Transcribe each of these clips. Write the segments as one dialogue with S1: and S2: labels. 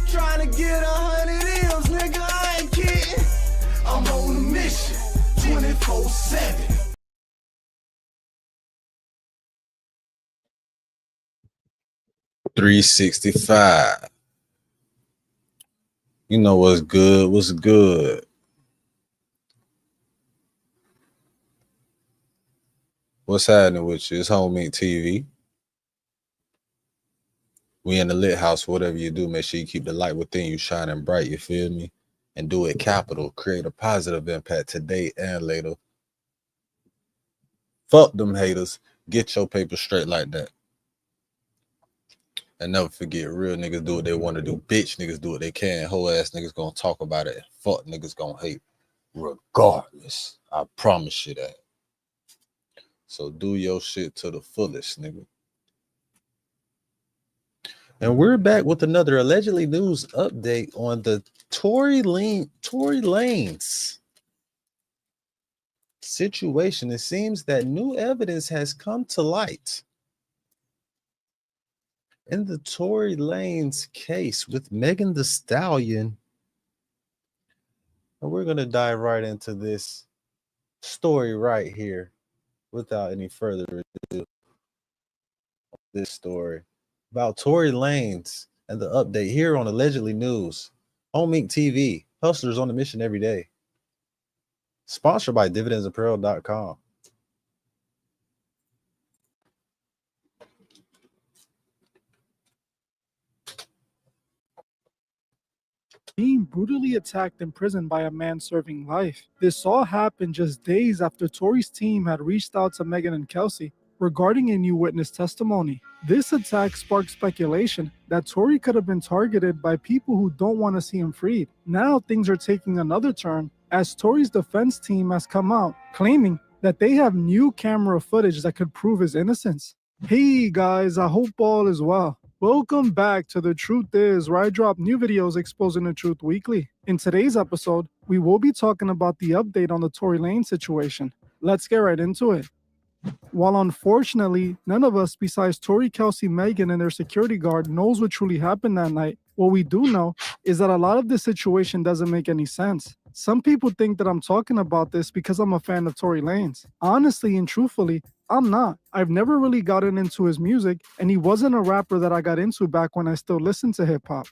S1: Trying to get 100 M's, nigga, I ain't kidding. I'm on a mission, 24/7.
S2: $365. You know what's good? What's good? What's happening with you? It's HOMEINCTV. We in the lit house. Whatever you do, make sure you keep the light within you shining bright. You feel me? And do it capital. Create a positive impact today and later. Fuck them haters. Get your paper straight like that. And never forget, real niggas do what they want to do. Bitch niggas do what they can. Whole ass niggas gonna talk about it. Fuck niggas gonna hate regardless. I promise you that. So do your shit to the fullest, nigga. And we're back with another allegedly news update on the Tory Lanez situation. It seems that new evidence has come to light in the Tory Lanez case with Megan Thee Stallion. And we're going to dive right into this story right here without any further ado. This story about Tory Lanez and the update here on Allegedly News. HOMEINCTV, hustlers on the mission every day. Sponsored by dividendsapparel.com.
S3: Being brutally attacked in prison by a man serving life. This all happened just days after Tory's team had reached out to Megan and Kelsey regarding a new witness testimony. This attack sparked speculation that Tory could have been targeted by people who don't want to see him freed. Now things are taking another turn as Tory's defense team has come out claiming that they have new camera footage that could prove his innocence. Hey guys, I hope all is well. Welcome back to The Truth Is, where I drop new videos exposing the truth weekly. In today's episode, we will be talking about the update on the Tory Lanez situation. Let's get right into it. While unfortunately, none of us besides Tory, Kelsey, Megan, and their security guard knows what truly happened that night, what we do know is that a lot of this situation doesn't make any sense. Some people think that I'm talking about this because I'm a fan of Tory Lanez. Honestly and truthfully, I'm not. I've never really gotten into his music, and he wasn't a rapper that I got into back when I still listened to hip-hop.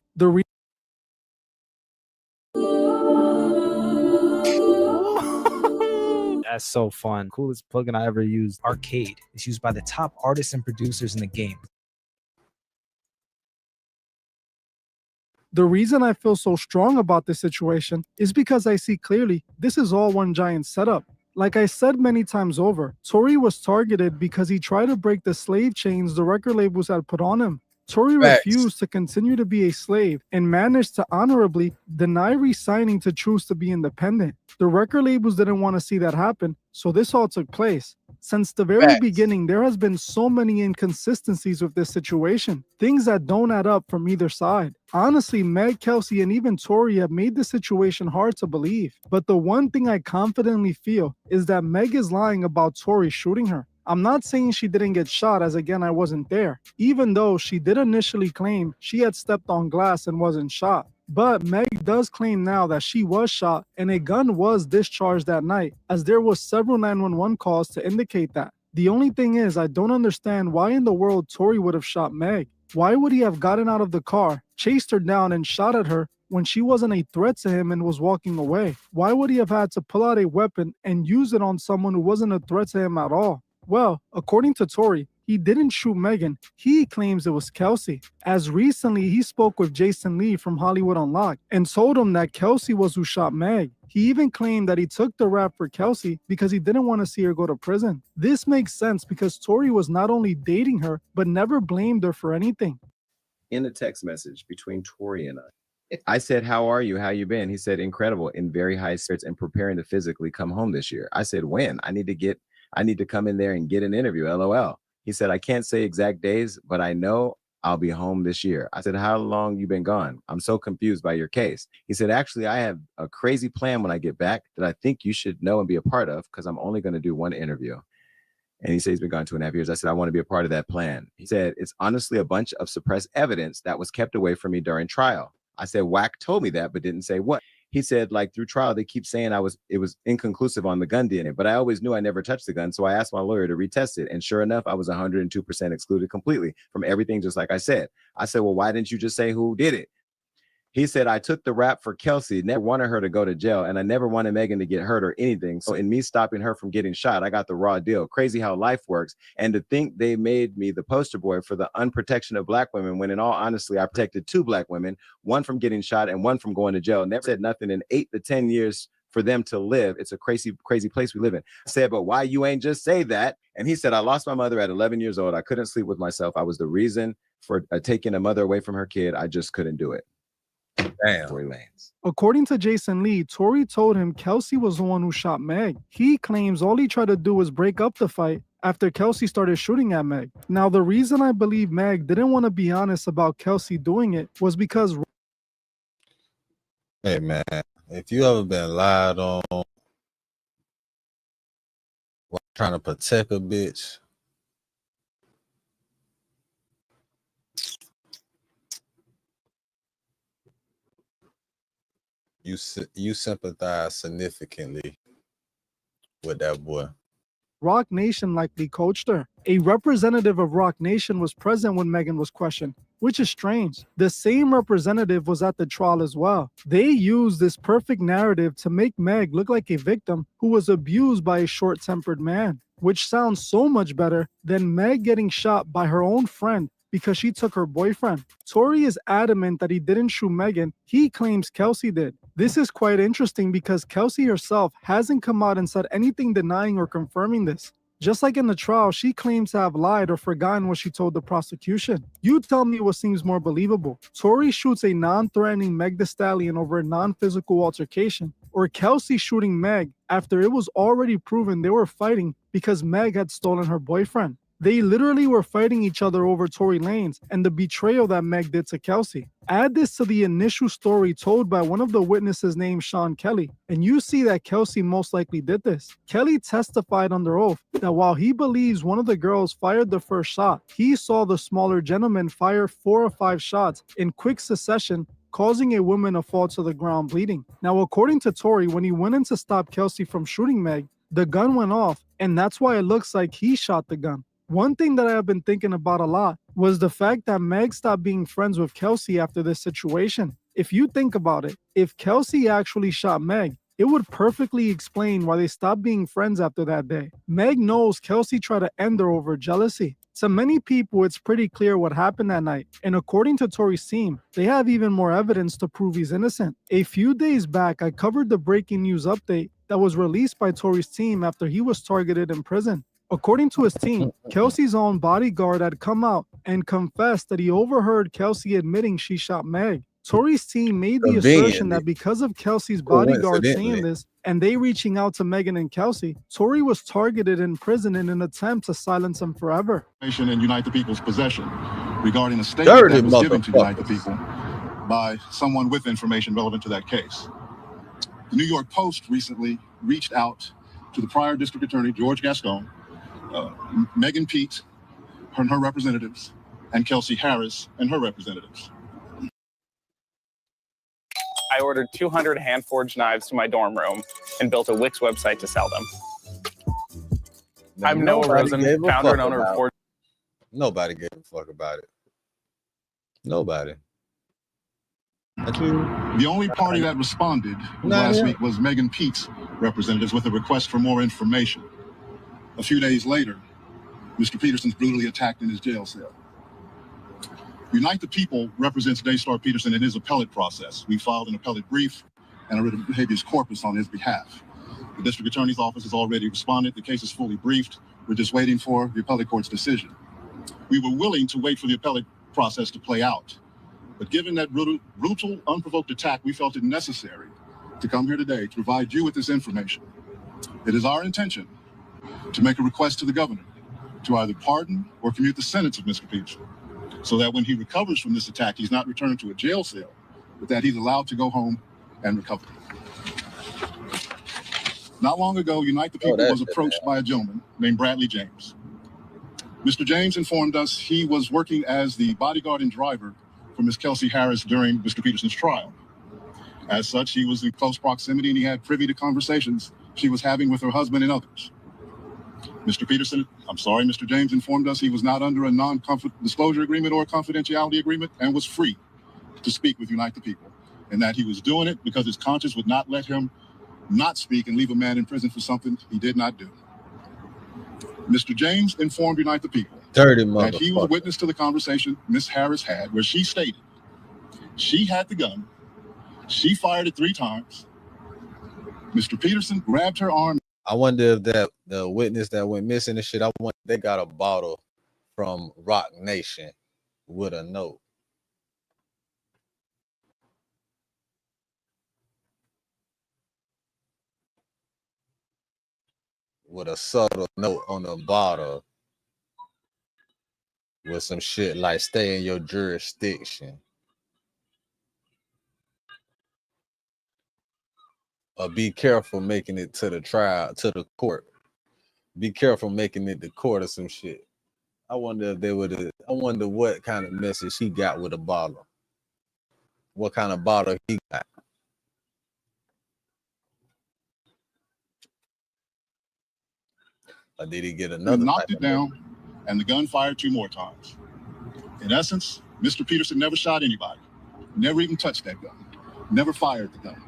S4: That's so fun. Coolest plugin I ever used. Arcade. It's used by the top artists and producers in the game.
S3: The reason I feel so strong about this situation is because I see clearly this is all one giant setup. Like I said many times over, Tory was targeted because he tried to break the slave chains the record labels had put on him. Tory refused to continue to be a slave and managed to honorably deny re-signing to choose to be independent. The record labels didn't want to see that happen, so this all took place. Since the very beginning, there has been so many inconsistencies with this situation, things that don't add up from either side. Honestly, Meg, Kelsey, and even Tory have made the situation hard to believe. But the one thing I confidently feel is that Meg is lying about Tory shooting her. I'm not saying she didn't get shot, as again I wasn't there, even though she did initially claim she had stepped on glass and wasn't shot. But Meg does claim now that she was shot and a gun was discharged that night, as there was several 911 calls to indicate that. The only thing is, I don't understand why in the world Tory would have shot Meg. Why would he have gotten out of the car, chased her down, and shot at her when she wasn't a threat to him and was walking away? Why would he have had to pull out a weapon and use it on someone who wasn't a threat to him at all? Well, according to Tory, he didn't shoot Megan. He claims it was Kelsey. As recently, he spoke with Jason Lee from Hollywood Unlocked and told him that Kelsey was who shot Meg. He even claimed that he took the rap for Kelsey because he didn't want to see her go to prison. This makes sense because Tory was not only dating her, but never blamed her for anything.
S5: In a text message between Tory and I said, "How are you? How you been?" He said, "Incredible, in very high spirits and preparing to physically come home this year." I said, "When? I need to come in there and get an interview, LOL." He said, "I can't say exact days, but I know I'll be home this year." I said, "How long you been gone? I'm so confused by your case." He said, "Actually, I have a crazy plan when I get back that I think you should know and be a part of because I'm only going to do one interview." And he said he's been gone 2.5 years. I said, I want to be a part of that plan. He said, it's honestly a bunch of suppressed evidence that was kept away from me during trial. I said, Wack told me that, but didn't say what. He said, like, through trial, they keep saying it was inconclusive on the gun DNA, but I always knew I never touched the gun. So I asked my lawyer to retest it. And sure enough, I was 102% excluded completely from everything, just like I said. I said, well, why didn't you just say who did it? He said, I took the rap for Kelsey, never wanted her to go to jail, and I never wanted Megan to get hurt or anything. So in me stopping her from getting shot, I got the raw deal. Crazy how life works. And to think they made me the poster boy for the unprotection of Black women, when in all honesty, I protected 2 Black women, one from getting shot and one from going to jail. Never said nothing in 8 to 10 years for them to live. It's a crazy, crazy place we live in. I said, but why you ain't just say that? And he said, I lost my mother at 11 years old. I couldn't sleep with myself. I was the reason for taking a mother away from her kid. I just couldn't do it.
S2: Damn.
S5: Tory Lanez.
S3: According to Jason Lee, Tory told him Kelsey was the one who shot Meg. He claims all he tried to do was break up the fight after Kelsey started shooting at Meg. Now, the reason I believe Meg didn't want to be honest about Kelsey doing it was because...
S2: Hey, man, if you ever been lied on while trying to protect a bitch, you sympathize significantly with that boy.
S3: Rock Nation likely coached her. A representative of Rock Nation was present when Megan was questioned, which is strange. The same representative was at the trial as well. They used this perfect narrative to make Meg look like a victim who was abused by a short-tempered man, which sounds so much better than Meg getting shot by her own friend because she took her boyfriend. Tory is adamant that he didn't shoot Megan. He claims Kelsey did. This is quite interesting because Kelsey herself hasn't come out and said anything denying or confirming this. Just like in the trial, she claims to have lied or forgotten what she told the prosecution. You tell me what seems more believable. Tory shoots a non-threatening Meg Thee Stallion over a non-physical altercation, or Kelsey shooting Meg after it was already proven they were fighting because Meg had stolen her boyfriend. They literally were fighting each other over Tory Lanez and the betrayal that Meg did to Kelsey. Add this to the initial story told by one of the witnesses named Sean Kelly, and you see that Kelsey most likely did this. Kelly testified under oath that while he believes one of the girls fired the first shot, he saw the smaller gentleman fire 4 or 5 shots in quick succession, causing a woman to fall to the ground bleeding. Now, according to Tory, when he went in to stop Kelsey from shooting Meg, the gun went off, and that's why it looks like he shot the gun. One thing that I have been thinking about a lot was the fact that Meg stopped being friends with Kelsey after this situation. If you think about it, if Kelsey actually shot Meg, it would perfectly explain why they stopped being friends after that day. Meg knows Kelsey tried to end her over jealousy. To many people, it's pretty clear what happened that night. And according to Tory's team, they have even more evidence to prove he's innocent. A few days back, I covered the breaking news update that was released by Tory's team after he was targeted in prison. According to his team, Kelsey's own bodyguard had come out and confessed that he overheard Kelsey admitting she shot Meg. Tory's team made the assertion that because of Kelsey's bodyguard saying this and they reaching out to Megan and Kelsey, Tory was targeted in prison in an attempt to silence him forever.
S6: In Unite the People's possession regarding a statement that was given to Unite the People by someone with information relevant to that case. The New York Post recently reached out to the prior district attorney, George Gascon, Megan Pete and her representatives, and Kelsey Harris and her representatives.
S7: I ordered 200 hand-forged knives to my dorm room and built a Wix website to sell them. I'm Noah Rosen, founder and owner of Forge.
S2: Nobody gave a fuck about it. Nobody.
S6: The only party that responded last week was Megan Pete's representatives with a request for more information. A few days later, Mr. Peterson's brutally attacked in his jail cell. Unite the People represents Daystar Peterson in his appellate process. We filed an appellate brief and a writ of habeas corpus on his behalf. The district attorney's office has already responded. The case is fully briefed. We're just waiting for the appellate court's decision. We were willing to wait for the appellate process to play out. But given that brutal, unprovoked attack, we felt it necessary to come here today to provide you with this information. It is our intention to make a request to the governor to either pardon or commute the sentence of Mr. Peterson, so that when he recovers from this attack, he's not returned to a jail cell, but that he's allowed to go home and recover. Not long ago, Unite the People was approached by a gentleman named Bradley James. Mr. James informed us he was working as the bodyguard and driver for Ms. Kelsey Harris during Mr. Peterson's trial. As such, he was in close proximity and he had privy to conversations she was having with her husband and others. Mr. James informed us he was not under a non-disclosure agreement or a confidentiality agreement and was free to speak with Unite the People, and that he was doing it because his conscience would not let him not speak and leave a man in prison for something he did not do. Mr. James informed Unite the People that he was a witness to the conversation Ms. Harris had, where she stated she had the gun, she fired it 3 times, Mr. Peterson grabbed her arm.
S2: I wonder if that the witness that went missing and shit, I wonder if they got a bottle from Rock Nation with a note. With a subtle note on the bottle with some shit like stay in your jurisdiction. Be careful making it to the trial, to the court. Be careful making it to court or some shit. I wonder if they would. I wonder what kind of message he got with a bottle. What kind of bottle he got? Or did he get another?
S6: He knocked it down, and the gun fired 2 more times. In essence, Mr. Peterson never shot anybody, never even touched that gun, never fired the gun.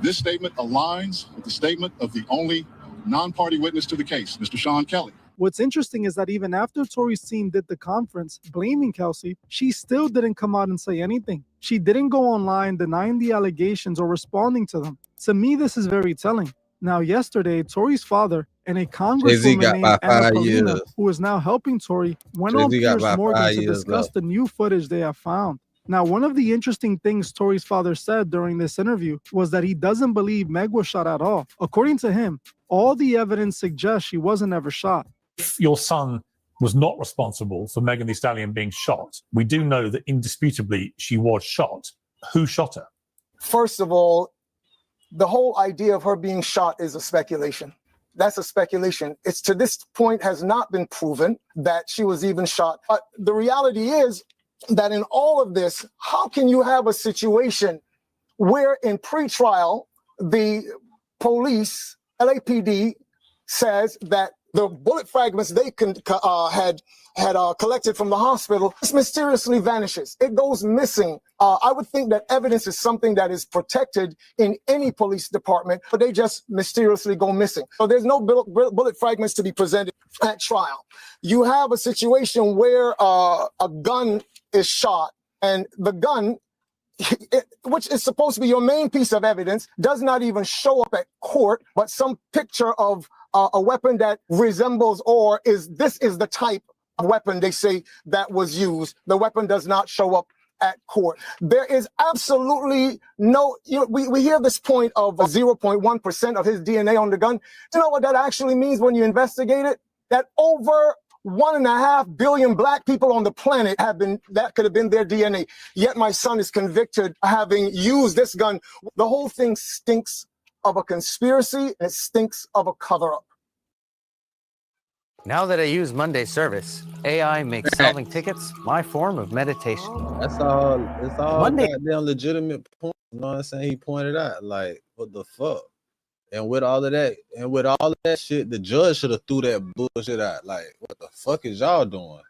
S6: This statement aligns with the statement of the only non-party witness to the case, Mr. Sean Kelly.
S3: What's interesting is that even after Tory's team did the conference blaming Kelsey, she still didn't come out and say anything. She didn't go online denying the allegations or responding to them. To me, this is very telling. Now, yesterday, Tory's father and a congresswoman named Anna Paulina, who is now helping Tory, went on Piers Morgan to discuss the new footage they have found. Now, one of the interesting things Tory's father said during this interview was that he doesn't believe Meg was shot at all. According to him, all the evidence suggests she wasn't ever shot.
S8: If your son was not responsible for Megan Thee Stallion being shot, we do know that indisputably she was shot. Who shot her?
S9: First of all, the whole idea of her being shot is a speculation. That's a speculation. It's to this point has not been proven that she was even shot. But the reality is that in all of this, how can you have a situation where in pretrial, the police, LAPD, says that the bullet fragments they had collected from the hospital just mysteriously vanishes. It goes missing. I would think that evidence is something that is protected in any police department, but they just mysteriously go missing. So there's no bullet fragments to be presented at trial. You have a situation where a gun is shot, and the gun, which is supposed to be your main piece of evidence, does not even show up at court, but some picture of a weapon that resembles or is the type of weapon they say that was used. The weapon does not show up at court. There is absolutely no, we hear this point of 0.1% of his DNA on the gun. Do you know what that actually means when you investigate it? That over 1.5 billion black people on the planet that could have been their DNA. Yet my son is convicted of having used this gun. The whole thing stinks of a conspiracy, and it stinks of a cover-up.
S10: Now that I use Monday service, AI makes solving tickets my form of meditation.
S2: That's all. It's all goddamn legitimate point. You know what I'm saying? He pointed out, like, what the fuck? And with all of that, shit, the judge should have threw that bullshit out. Like, what the fuck is y'all doing?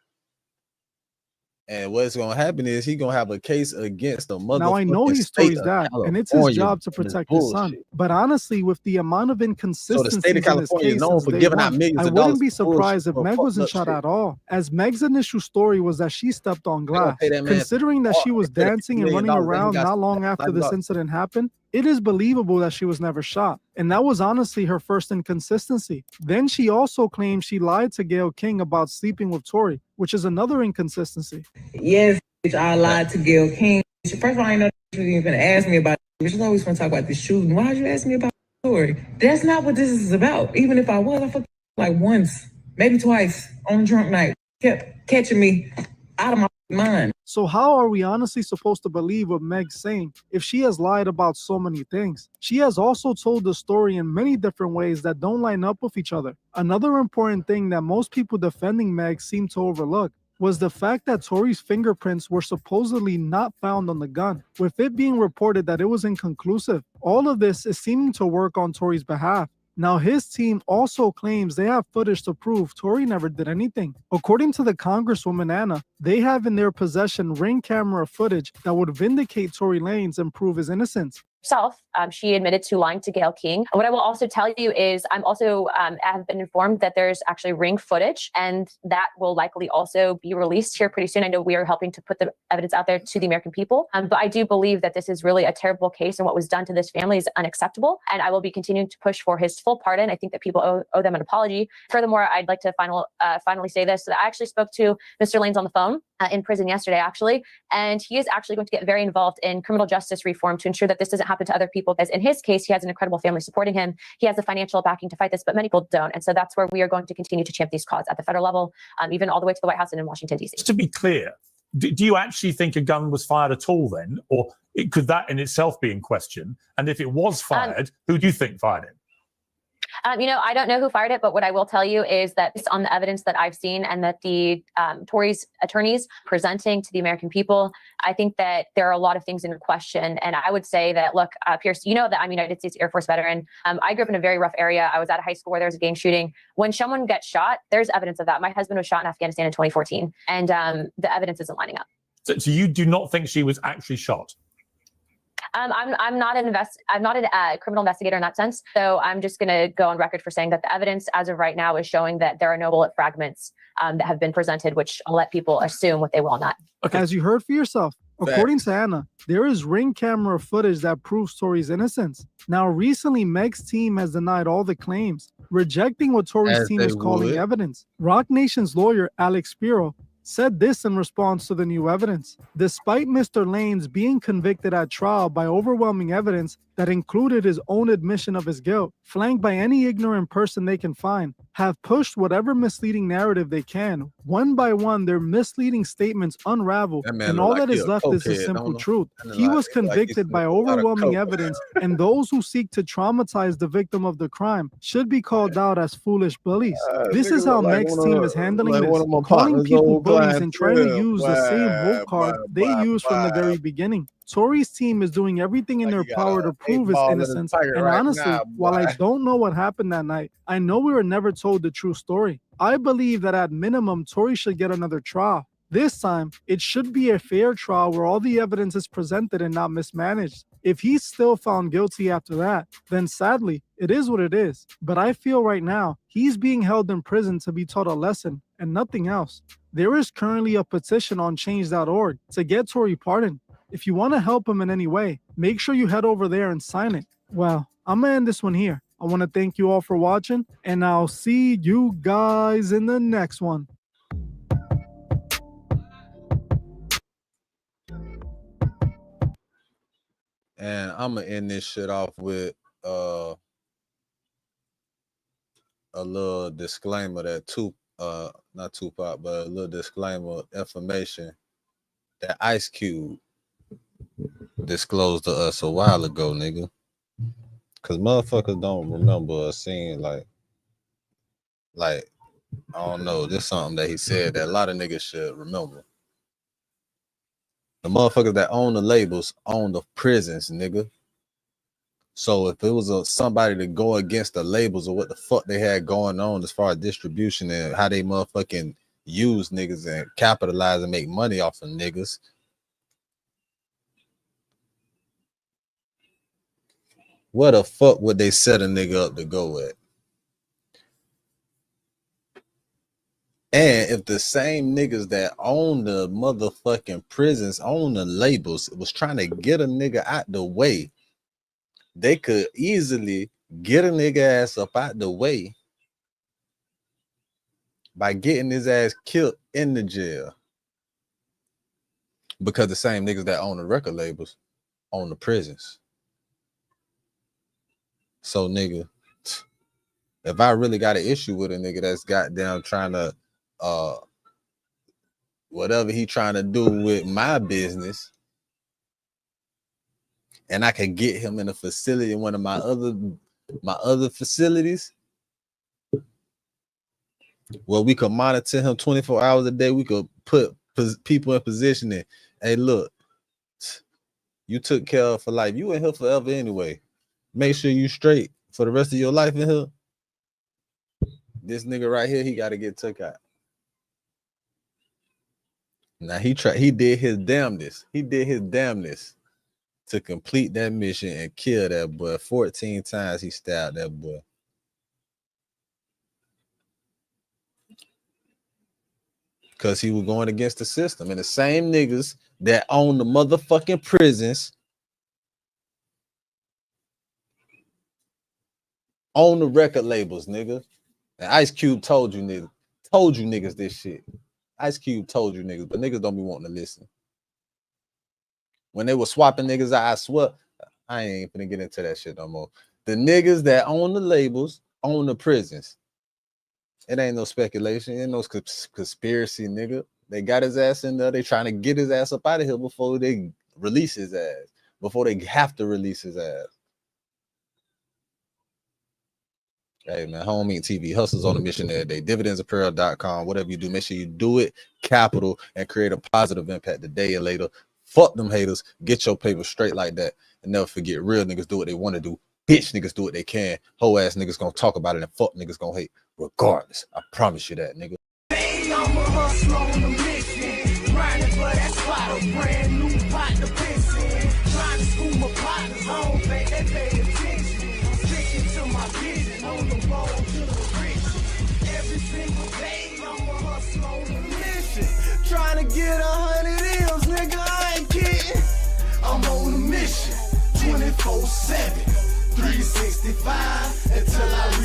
S2: And what's gonna happen is he gonna have a case against the motherfucking.
S3: Now I know he's Tory's dad, and it's his job to protect his son. But honestly, with the amount of inconsistencies in his case, I wouldn't be surprised if Meg wasn't shot at all, as Meg's initial story was that she stepped on glass. Considering that she was dancing and running around not long after this incident happened, it is believable that she was never shot. And that was honestly her first inconsistency. Then she also claimed she lied to Gayle King about sleeping with Tory, which is another inconsistency.
S11: Yes, I lied to Gayle King. First of all, I didn't know you were even going to ask me about it. Bitch, I always want to talk about this shooting. Why'd you ask me about Tory? That's not what this is about. Even if I was, I fucked like once, maybe twice on a drunk night. Kept catching me out of my mine.
S3: So how are we honestly supposed to believe what Meg's saying if she has lied about so many things? She has also told the story in many different ways that don't line up with each other. Another important thing that most people defending Meg seem to overlook was the fact that Tory's fingerprints were supposedly not found on the gun, with it being reported that it was inconclusive. All of this is seeming to work on Tory's behalf. Now, his team also claims they have footage to prove Tory never did anything. According to the Congresswoman Anna, they have in their possession ring camera footage that would vindicate Tory Lanez and prove his innocence.
S12: She admitted to lying to Gayle King. What I will also tell you is I'm also have been informed that there's actually ring footage, and that will likely also be released here pretty soon. I know we are helping to put the evidence out there to the American people, but I do believe that this is really a terrible case, and what was done to this family is unacceptable, and I will be continuing to push for his full pardon. I think that people owe them an apology. Furthermore, I'd like to finally say this, that I actually spoke to Mr. Lanez on the phone in prison yesterday, actually, and he is actually going to get very involved in criminal justice reform to ensure that this doesn't happen to other people, because in his case, he has an incredible family supporting him. He has the financial backing to fight this, but many people don't. And so that's where we are going to continue to champ these cause at the federal level, even all the way to the White House and in Washington, D.C.
S8: Just to be clear, do you actually think a gun was fired at all then? Or could that in itself be in question? And if it was fired, who do you think fired it?
S12: I don't know who fired it, but what I will tell you is that based on the evidence that I've seen and that the Tory's attorneys presenting to the American people, I think that there are a lot of things in question. And I would say that, look, Pierce, you know that I'm a United States Air Force veteran. I grew up in a very rough area. I was at a high school where there was a gang shooting. When someone gets shot, there's evidence of that. My husband was shot in Afghanistan in 2014, and the evidence isn't lining up.
S8: So you do not think she was actually shot?
S12: I'm not a criminal investigator in that sense. So I'm just going to go on record for saying that the evidence as of right now is showing that there are no bullet fragments that have been presented, which I'll let people assume what they will not.
S3: Okay. As you heard for yourself, according to Anna, there is ring camera footage that proves Tory's innocence. Now, recently, Meg's team has denied all the claims, rejecting what Tory's team is calling evidence. Rock Nation's lawyer, Alex Spiro, said this in response to the new evidence. Despite Mr. Lanez being convicted at trial by overwhelming evidence that included his own admission of his guilt, flanked by any ignorant person they can find, have pushed whatever misleading narrative they can. One by one, their misleading statements unravel, and all that is left is the simple truth. He was convicted by overwhelming evidence, and those who seek to traumatize the victim of the crime should be called out as foolish bullies. This is how Meg's team is handling this, calling people bullies and trying to use the same hope card they used from the very beginning. Tory's team is doing everything in their power to prove his innocence, and honestly, while I don't know what happened that night, I know we were never told the true story. I believe that at minimum, Tory should get another trial. This time, it should be a fair trial where all the evidence is presented and not mismanaged. If he's still found guilty after that, then sadly, it is what it is. But I feel right now, he's being held in prison to be taught a lesson and nothing else. There is currently a petition on change.org to get Tory pardoned. If you want to help him in any way, make sure you head over there and sign it. Well, I'm going to end this one here. I want to thank you all for watching, and I'll see you guys in the next one.
S2: And I'm going to end this shit off with a little disclaimer that not Tupac, but a little disclaimer information that Ice Cube disclosed to us a while ago, nigga. Cause motherfuckers don't remember a scene like I don't know, this something that he said that a lot of niggas should remember. The motherfuckers that own the labels own the prisons, nigga. So if it was somebody to go against the labels or what the fuck they had going on as far as distribution and how they motherfucking use niggas and capitalize and make money off of niggas, where the fuck would they set a nigga up to go at? And if the same niggas that own the motherfucking prisons, own the labels, was trying to get a nigga out the way, they could easily get a nigga ass up out the way by getting his ass killed in the jail. Because the same niggas that own the record labels own the prisons. So, nigga, if I really got an issue with a nigga that's goddamn trying to whatever he trying to do with my business, and I can get him in a facility in one of my other facilities, well, we could monitor him 24 hours a day. We could put people in position that, hey, look, you took care of for life. You in here forever anyway. Make sure you straight for the rest of your life in here. This nigga right here, he got to get took out. Now he did his damnness. He did his damnness to complete that mission and kill that boy. 14 times he stabbed that boy. Because he was going against the system. And the same niggas that own the motherfucking prisons own the record labels, nigga. And Ice Cube told you niggas this shit. Ice Cube told you niggas, but niggas don't be wanting to listen. When they were swapping niggas, I swear, I ain't finna get into that shit no more. The niggas that own the labels own the prisons. It ain't no speculation, ain't no conspiracy, nigga. They got his ass in there. They trying to get his ass up out of here before they release his ass, before they have to release his ass. Hey, man, HOMEINCTV, hustles on a mission every day. Dividendsapparel.com. Whatever you do, make sure you do it capital and create a positive impact today or later. Fuck them haters. Get your paper straight like that. And never forget, real niggas do what they want to do. Bitch niggas do what they can. Hoe ass niggas gonna talk about it and fuck niggas gonna hate. Regardless. I promise you that, nigga.
S1: Hey, I'm a hustler on a mission. Grinding for that spot, a brand new pot to piss in. Trying to school my partners home, they pay attention. Sticking to my vision on the road to the riches. Every single day, I'm a hustler on a mission. Trying to get 100 M's, nigga, I ain't kidding. I'm on a mission, 24/7, 365 until I